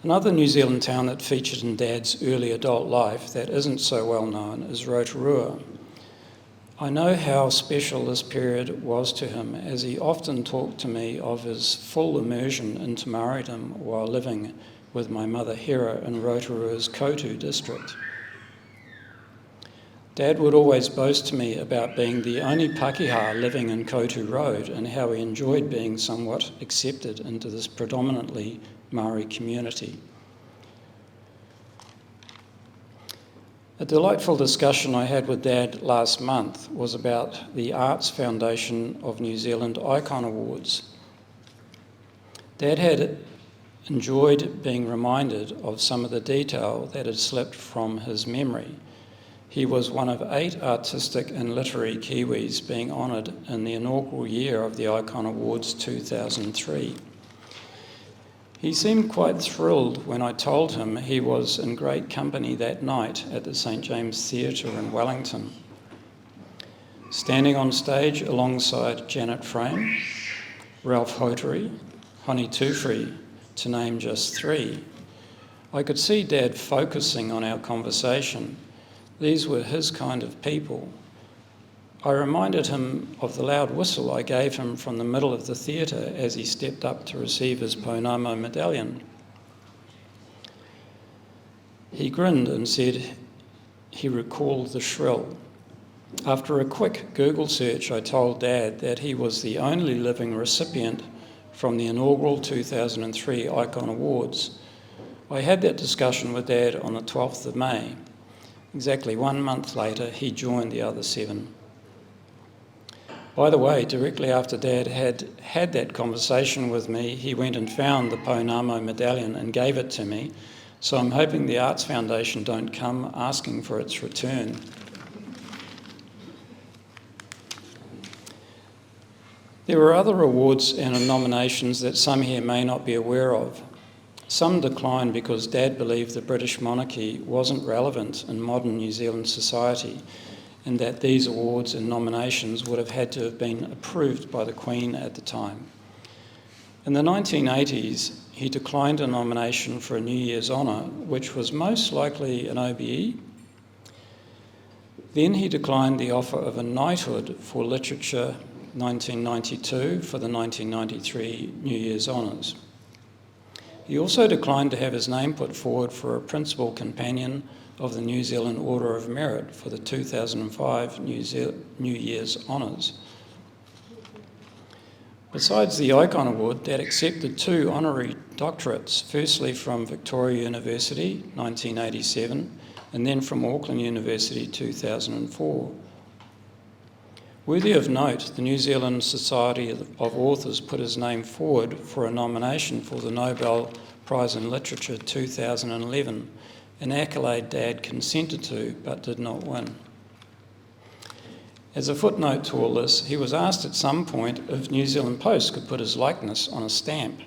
Another New Zealand town that featured in Dad's early adult life that isn't so well known is Rotorua. I know how special this period was to him, as he often talked to me of his full immersion into Māoridom while living with my mother Hera in Rotorua's Kotu district. Dad would always boast to me about being the only Pākehā living in Kotu Road and how he enjoyed being somewhat accepted into this predominantly Māori community. A delightful discussion I had with Dad last month was about the Arts Foundation of New Zealand Icon Awards. Dad had enjoyed being reminded of some of the detail that had slipped from his memory. He was one of 8 artistic and literary Kiwis being honoured in the inaugural year of the Icon Awards 2003. He seemed quite thrilled when I told him he was in great company that night at the St James Theatre in Wellington. Standing on stage alongside Janet Frame, Ralph Hoteri, Honi Tufri, to name just 3, I could see Dad focusing on our conversation. These were his kind of people. I reminded him of the loud whistle I gave him from the middle of the theatre as he stepped up to receive his Pounamu medallion. He grinned and said he recalled the shrill. After a quick Google search, I told Dad that he was the only living recipient from the inaugural 2003 Icon Awards. I had that discussion with Dad on the 12th of May. Exactly 1 month later, he joined the other 7. By the way, directly after Dad had that conversation with me, he went and found the Pounamu medallion and gave it to me, so I'm hoping the Arts Foundation don't come asking for its return. There were other awards and nominations that some here may not be aware of. Some declined because Dad believed the British monarchy wasn't relevant in modern New Zealand society, and that these awards and nominations would have had to have been approved by the Queen at the time. In the 1980s, he declined a nomination for a New Year's Honour, which was most likely an OBE. Then he declined the offer of a knighthood for literature 1992 for the 1993 New Year's Honours. He also declined to have his name put forward for a Principal Companion of the New Zealand Order of Merit for the 2005 New Year's Honours. Besides the Icon Award, Dad accepted 2 honorary doctorates, firstly from Victoria University, 1987, and then from Auckland University, 2004. Worthy of note, the New Zealand Society of Authors put his name forward for a nomination for the Nobel Prize in Literature 2011, an accolade Dad consented to but did not win. As a footnote to all this, he was asked at some point if New Zealand Post could put his likeness on a stamp,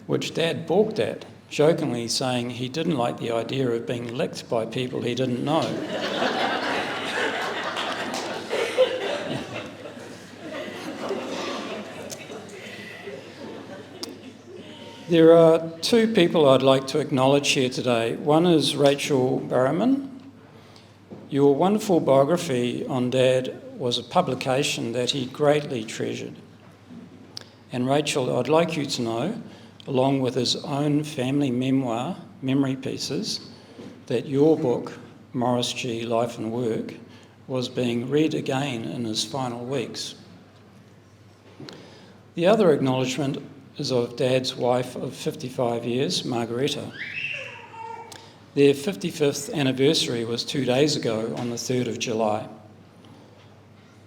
which Dad balked at, jokingly saying he didn't like the idea of being licked by people he didn't know. There are 2 people I'd like to acknowledge here today. One is Rachel Barrowman. Your wonderful biography on Dad was a publication that he greatly treasured. And Rachel, I'd like you to know, along with his own family memoir, Memory Pieces, that your book, Maurice Gee Life and Work, was being read again in his final weeks. The other acknowledgement is of Dad's wife of 55 years, Margareta. Their 55th anniversary was 2 days ago on the 3rd of July.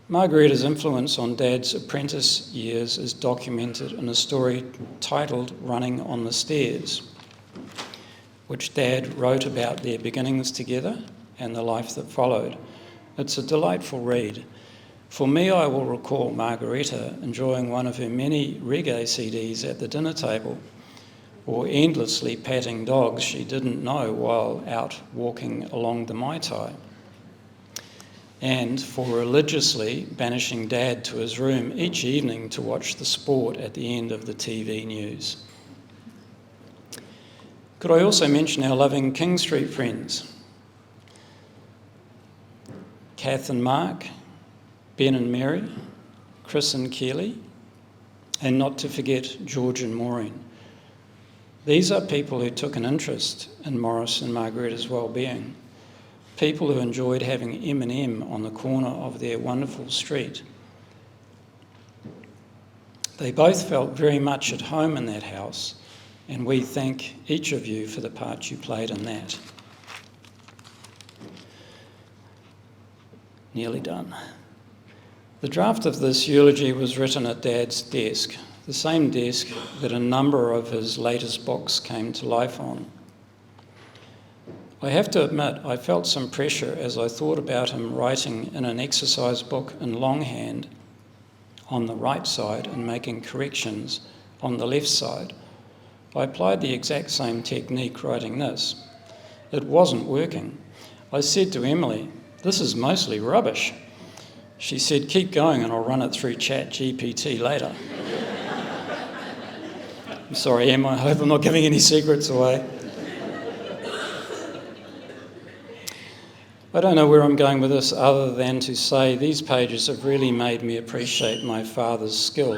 Margareta's influence on Dad's apprentice years is documented in a story titled Running on the Stairs, which Dad wrote about their beginnings together and the life that followed. It's a delightful read. For me, I will recall Margareta enjoying one of her many reggae CDs at the dinner table, or endlessly patting dogs she didn't know while out walking along the Mai Tai, and for religiously banishing Dad to his room each evening to watch the sport at the end of the TV news. Could I also mention our loving King Street friends, Kath and Mark, Ben and Mary, Chris and Keely, and not to forget George and Maureen. These are people who took an interest in Maurice and Margareta's well-being, people who enjoyed having M&M on the corner of their wonderful street. They both felt very much at home in that house, and we thank each of you for the part you played in that. Nearly done. The draft of this eulogy was written at Dad's desk, the same desk that a number of his latest books came to life on. I have to admit, I felt some pressure as I thought about him writing in an exercise book in longhand on the right side and making corrections on the left side. I applied the exact same technique writing this. It wasn't working. I said to Emily, "This is mostly rubbish." She said, "Keep going and I'll run it through ChatGPT later." I'm sorry, Em, I hope I'm not giving any secrets away. I don't know where I'm going with this other than to say these pages have really made me appreciate my father's skill.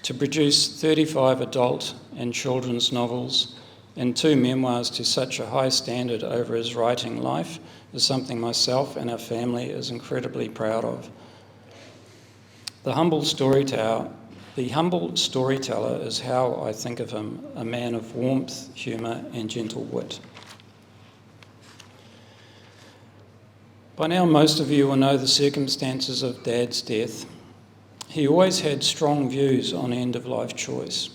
To produce 35 adult and children's novels and 2 memoirs to such a high standard over his writing life is something myself and our family is incredibly proud of. The humble storyteller is how I think of him, a man of warmth, humour and gentle wit. By now most of you will know the circumstances of Dad's death. He always had strong views on end-of-life choice.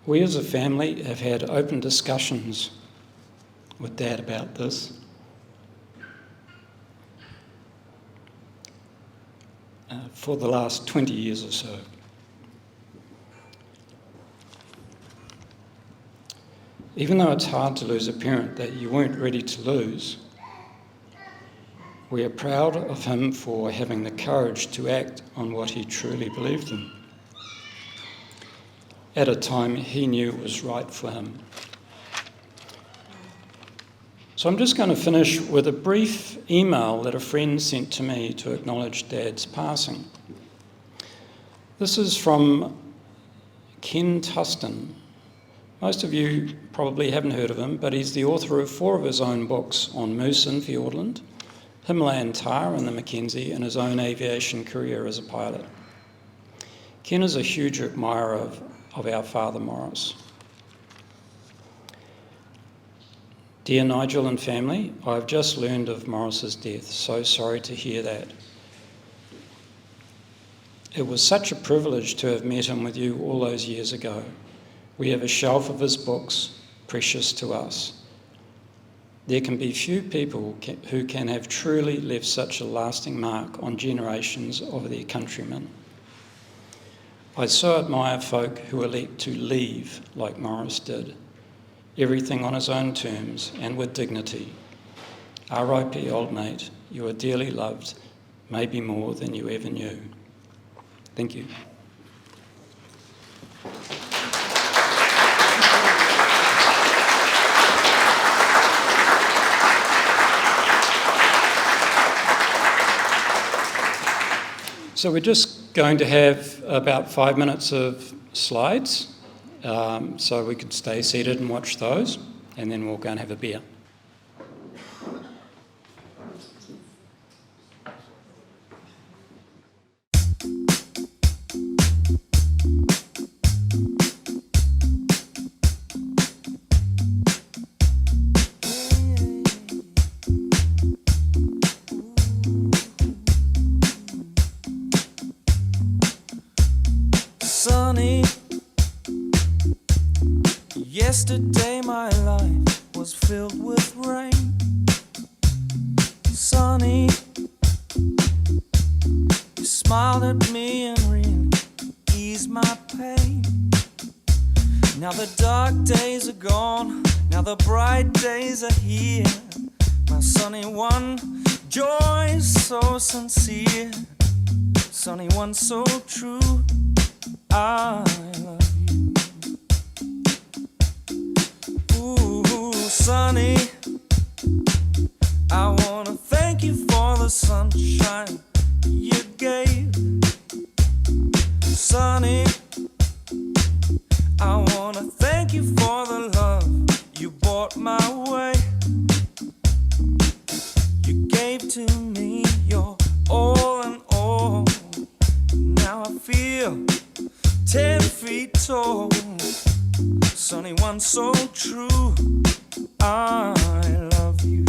We as a family have had open discussions with Dad about this. For the last 20 years or so. Even though it's hard to lose a parent that you weren't ready to lose, we are proud of him for having the courage to act on what he truly believed in, at a time he knew was right for him. So I'm just going to finish with a brief email that a friend sent to me to acknowledge Dad's passing. This is from Ken Tustin. Most of you probably haven't heard of him, but he's the author of 4 of his own books on moose in Fiordland, Himalayan tar in the Mackenzie, and his own aviation career as a pilot. Ken is a huge admirer of our father Maurice. Dear Nigel and family, I've just learned of Maurice's death. So sorry to hear that. It was such a privilege to have met him with you all those years ago. We have a shelf of his books, precious to us. There can be few people who can have truly left such a lasting mark on generations of their countrymen. I so admire folk who elect to leave like Maurice did, everything on his own terms and with dignity. R.I.P. old mate, you are dearly loved, maybe more than you ever knew. Thank you. So we're just going to have about 5 minutes of slides. So we could stay seated and watch those, and then we'll go and have a beer.
Sunny. Yesterday my life was filled with rain. Sunny, you smiled at me and really eased my pain. Now the dark days are gone, now the bright days are here. My sunny one, joy is so sincere. Sunny one, so true, I love you. Ooh, sunny, I wanna thank you for the sunshine you gave. Sunny, I wanna thank you for the love you brought my way. You gave to me your all in all. Now I feel 10 feet tall. Sunny one, so true, I love you.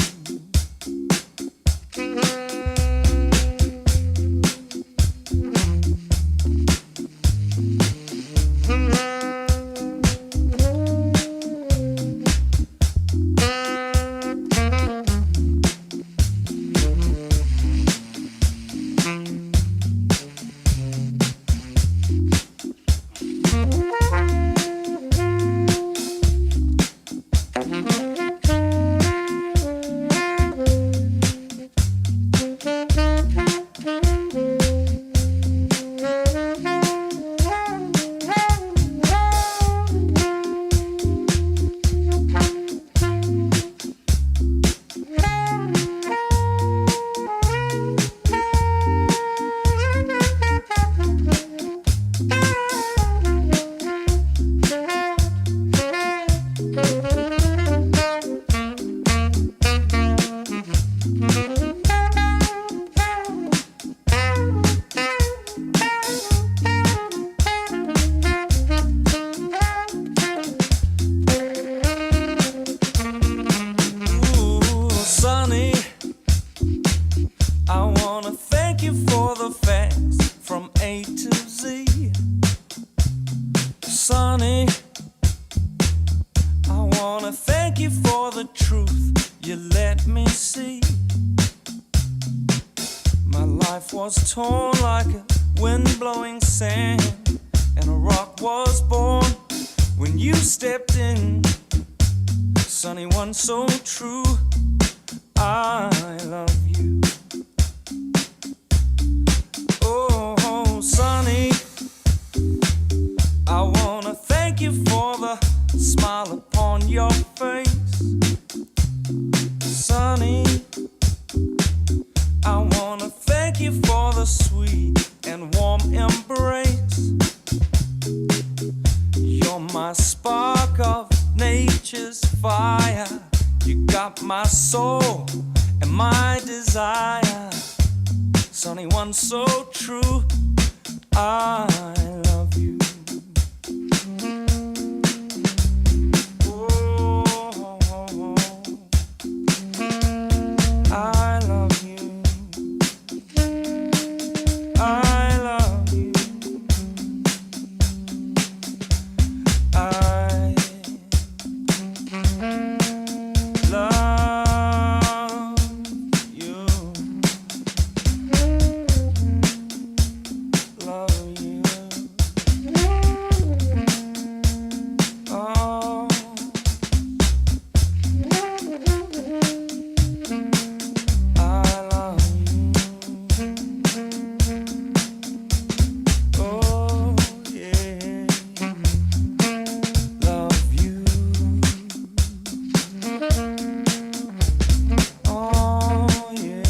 was torn like a wind-blowing sand, and a rock was born when you stepped in. Sunny one so true, I love you. Oh, Sunny, I wanna thank you for the smile upon your face. Sunny, I wanna thank you for the sweet and warm embrace. You're my spark of nature's fire. You got my soul and my desire. Sunny one so true, I love you. Oh, I love you. I love you. I love you. Love you. Oh, I love you. Oh, yeah. Love you. Oh, yeah.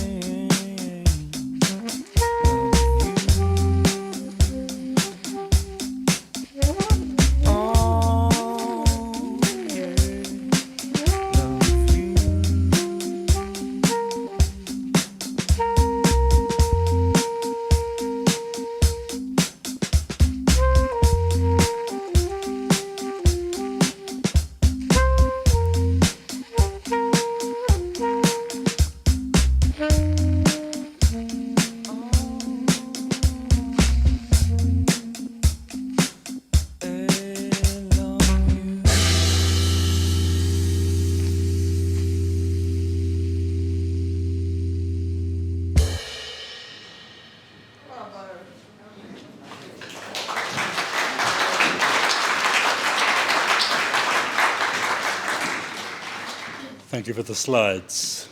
Thank you for the slides.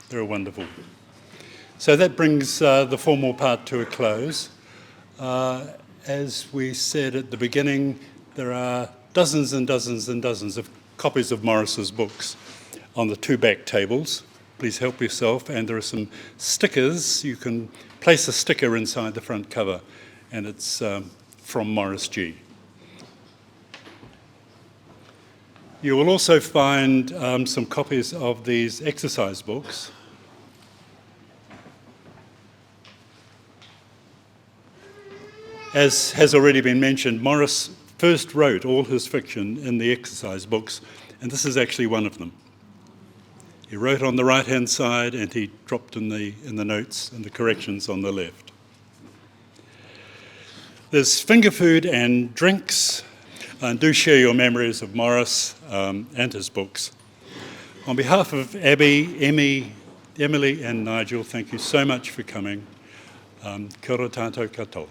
They're wonderful. So that brings the formal part to a close. As we said at the beginning, there are dozens and dozens and dozens of copies of Maurice's books on the two back tables. Please help yourself. And there are some stickers. You can place a sticker inside the front cover, and it's from Maurice Gee. You will also find some copies of these exercise books. As has already been mentioned, Maurice first wrote all his fiction in the exercise books, and this is actually one of them. He wrote on the right-hand side, and he dropped in the notes and the corrections on the left. There's finger food and drinks. And do share your memories of Maurice and his books. On behalf of Abby, Emily and Nigel, thank you so much for coming. Kia ora tātou katoa.